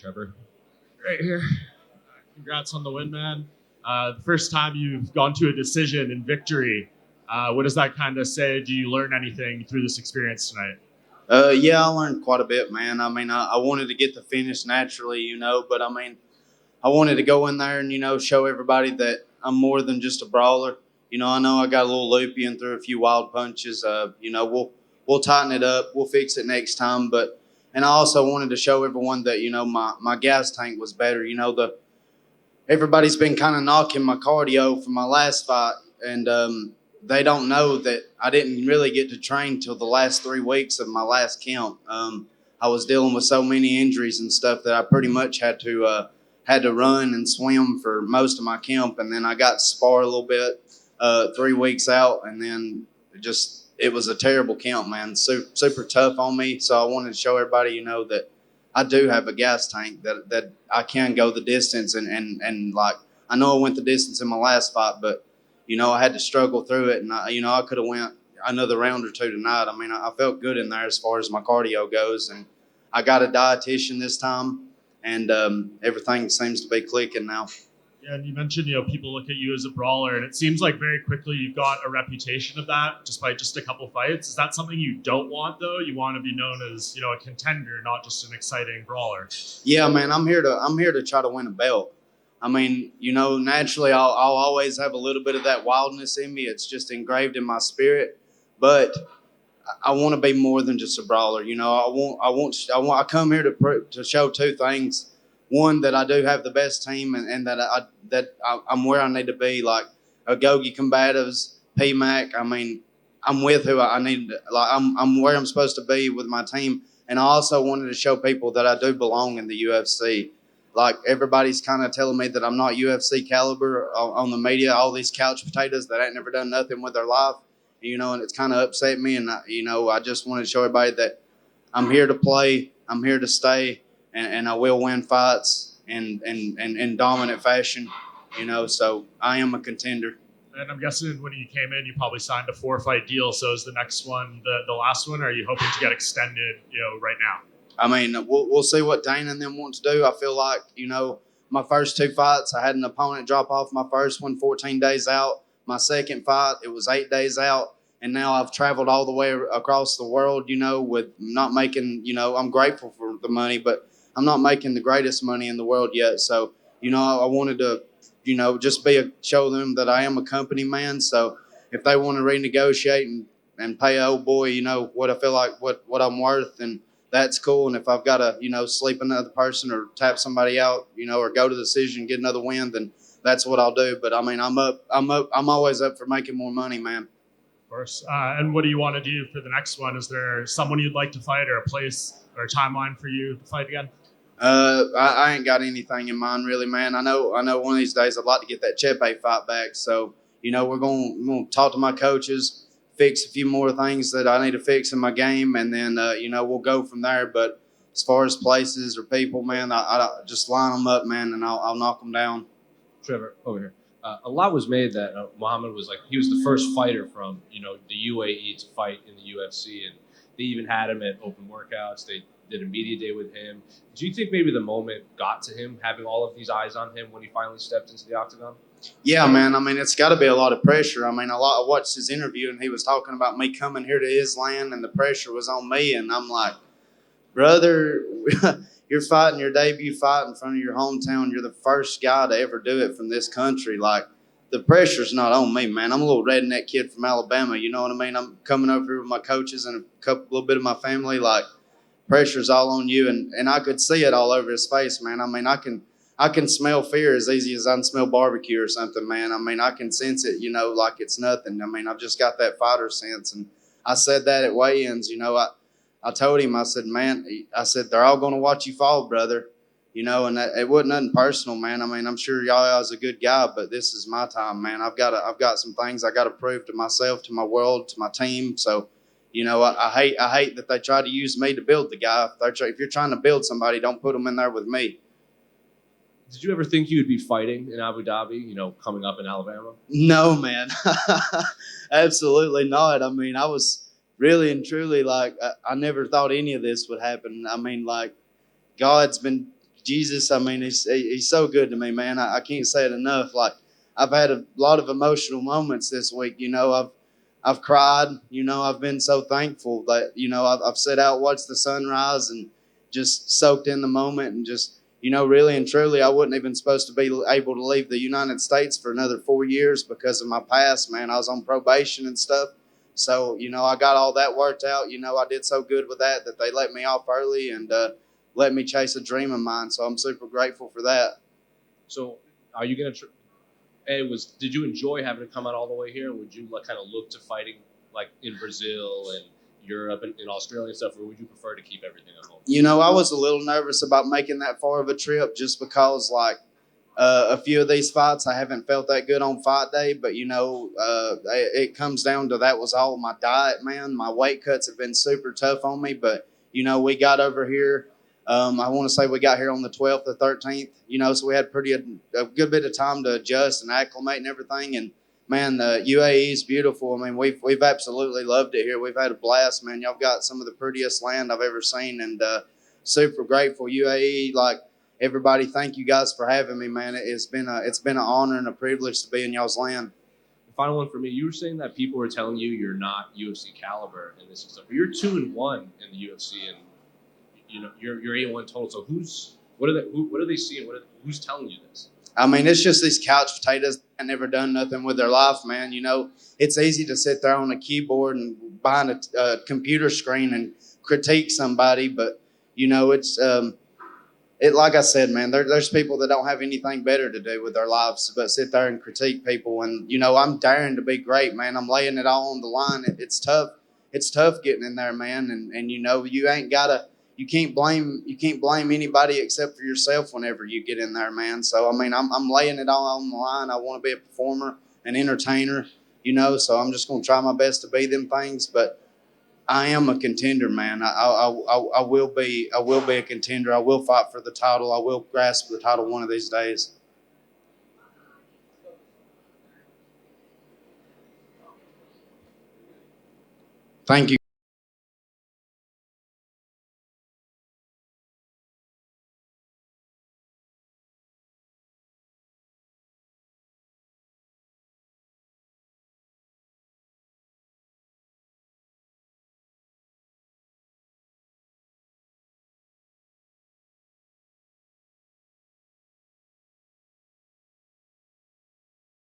Trevor. Right here. Congrats on the win, man. The first time you've gone to a decision in victory. What does that kind of say? Do you learn anything through this experience tonight? Yeah, I learned quite a bit, man. I mean, I wanted to get the finish naturally, but I mean, I wanted to go in there and, show everybody that I'm more than just a brawler. I know I got a little loopy and threw a few wild punches. We'll tighten it up. We'll fix it next time. And I also wanted to show everyone that, my gas tank was better. Everybody's been kind of knocking my cardio from my last fight, and they don't know that I didn't really get to train till the last 3 weeks of my last camp. I was dealing with so many injuries and stuff that I pretty much had to run and swim for most of my camp, and then I got to spar a little bit 3 weeks out, and then it was a terrible camp, man. Super tough on me. So I wanted to show everybody, that I do have a gas tank that I can go the distance and like I know I went the distance in my last fight, but I had to struggle through it, and I could have went another round or two tonight. I mean, I felt good in there as far as my cardio goes, and I got a dietitian this time, and everything seems to be clicking now. Yeah, and you mentioned, people look at you as a brawler, and it seems like very quickly you've got a reputation of that just by just a couple fights. Is that something you don't want, though? You want to be known as, a contender, not just an exciting brawler. Yeah, man, I'm here to try to win a belt. I mean, naturally I'll always have a little bit of that wildness in me. It's just engraved in my spirit. But I want to be more than just a brawler. I come here to show two things. One, that I do have the best team, and that I'm where I need to be. Like Agogi Combatives, PMAC. I mean, I'm with who I need. I'm where I'm supposed to be with my team. And I also wanted to show people that I do belong in the UFC. Like everybody's kind of telling me that I'm not UFC caliber on the media. All these couch potatoes that ain't never done nothing with their life, and it's kind of upset me. And I just wanted to show everybody that I'm here to play. I'm here to stay. And I will win fights in dominant fashion, so I am a contender. And I'm guessing when you came in, you probably signed a 4-fight deal. So is the next one the last one, or are you hoping to get extended, right now? I mean, we'll see what Dana and them want to do. I feel like, my first 2 fights, I had an opponent drop off my first one 14 days out. My second fight, it was 8 days out. And now I've traveled all the way across the world, with not making, I'm grateful for the money, but I'm not making the greatest money in the world yet. So, I wanted to, just show them that I am a company man. So if they want to renegotiate and pay an old boy, what I feel like, what I'm worth, and that's cool. And if I've got to, sleep another person or tap somebody out, or go to the decision, get another win, then that's what I'll do. But I mean, I'm always up for making more money, man. Of course. And what do you want to do for the next one? Is there someone you'd like to fight, or a place or a timeline for you to fight again? I ain't got anything in mind really, man. I know one of these days I'd like to get that Chepe fight back. So, we're gonna talk to my coaches, fix a few more things that I need to fix in my game, and then we'll go from there. But as far as places or people, man, I just line them up, man, and I'll knock them down. Trevor, over here. A lot was made that Mohammad was he was the first fighter from the UAE to fight in the UFC, and they even had him at open workouts. They did a media day with him. Do you think maybe the moment got to him, having all of these eyes on him when he finally stepped into the octagon? Yeah, man. I mean, it's got to be a lot of pressure. I mean, I watched his interview, and he was talking about me coming here to his land, and the pressure was on me. And I'm like, brother, you're fighting your debut fight in front of your hometown. You're the first guy to ever do it from this country. Like, the pressure's not on me, man. I'm a little redneck kid from Alabama. You know what I mean? I'm coming over here with my coaches and a little bit of my family. Like, pressure's all on you, and I could see it all over his face, man. I mean, I can smell fear as easy as I can smell barbecue or something, man. I mean, I can sense it, like it's nothing. I mean, I've just got that fighter sense, and I said that at weigh-ins. I told him, I said, man, I said they're all going to watch you fall, brother. And it wasn't nothing personal, man. I mean, I'm sure y'all is a good guy, but this is my time, man. I've got some things I got to prove to myself, to my world, to my team. So, I hate that they try to use me to build the guy. If you're trying to build somebody, don't put them in there with me. Did you ever think you would be fighting in Abu Dhabi, coming up in Alabama? No, man. Absolutely not. I mean, I was really and truly I never thought any of this would happen. I mean, God's been Jesus, I mean, he's so good to me, man. I can't say it enough. Like, I've had a lot of emotional moments this week. You know, I've cried. You know, I've been so thankful that, you know, I've sat out, watched the sunrise, and just soaked in the moment, and just, you know, really and truly, I wasn't even supposed to be able to leave the United States for another 4 years because of my past, man. I was on probation and stuff. So, you know, I got all that worked out. You know, I did so good with that they let me off early and let me chase a dream of mine. So I'm super grateful for that. So, are you gonna? Did you enjoy having to come out all the way here? Would you kind of look to fighting like in Brazil and Europe and Australia and stuff, or would you prefer to keep everything at home? You know, I was a little nervous about making that far of a trip just because, like, a few of these fights I haven't felt that good on fight day, but you know, it comes down to that was all my diet, man. My weight cuts have been super tough on me, but you know, we got over here. I want to say we got here on the 12th or 13th, you know, so we had a good bit of time to adjust and acclimate and everything. And man, the UAE is beautiful. I mean, we've absolutely loved it here. We've had a blast, man. Y'all got some of the prettiest land I've ever seen, and super grateful. UAE, like, everybody, thank you guys for having me, man. It's been an honor and a privilege to be in y'all's land. The final one for me. You were saying that people were telling you you're not UFC caliber and this and stuff, but you're 2-1 in the UFC, and you know you're 8-1 total. So what are they seeing? Who's telling you this? I mean, it's just these couch potatoes that never done nothing with their life, man. You know, it's easy to sit there on a keyboard and behind a computer screen and critique somebody, but you know, it's like I said, man, there's people that don't have anything better to do with their lives but sit there and critique people. And, you know, I'm daring to be great, man. I'm laying it all on the line. It's tough. It's tough getting in there, man. And you know, you can't blame anybody except for yourself whenever you get in there, man. So, I mean, I'm laying it all on the line. I want to be a performer, an entertainer, you know, so I'm just going to try my best to be them things. But I am a contender, man. I will be a contender. I will fight for the title. I will grasp the title one of these days. Thank you.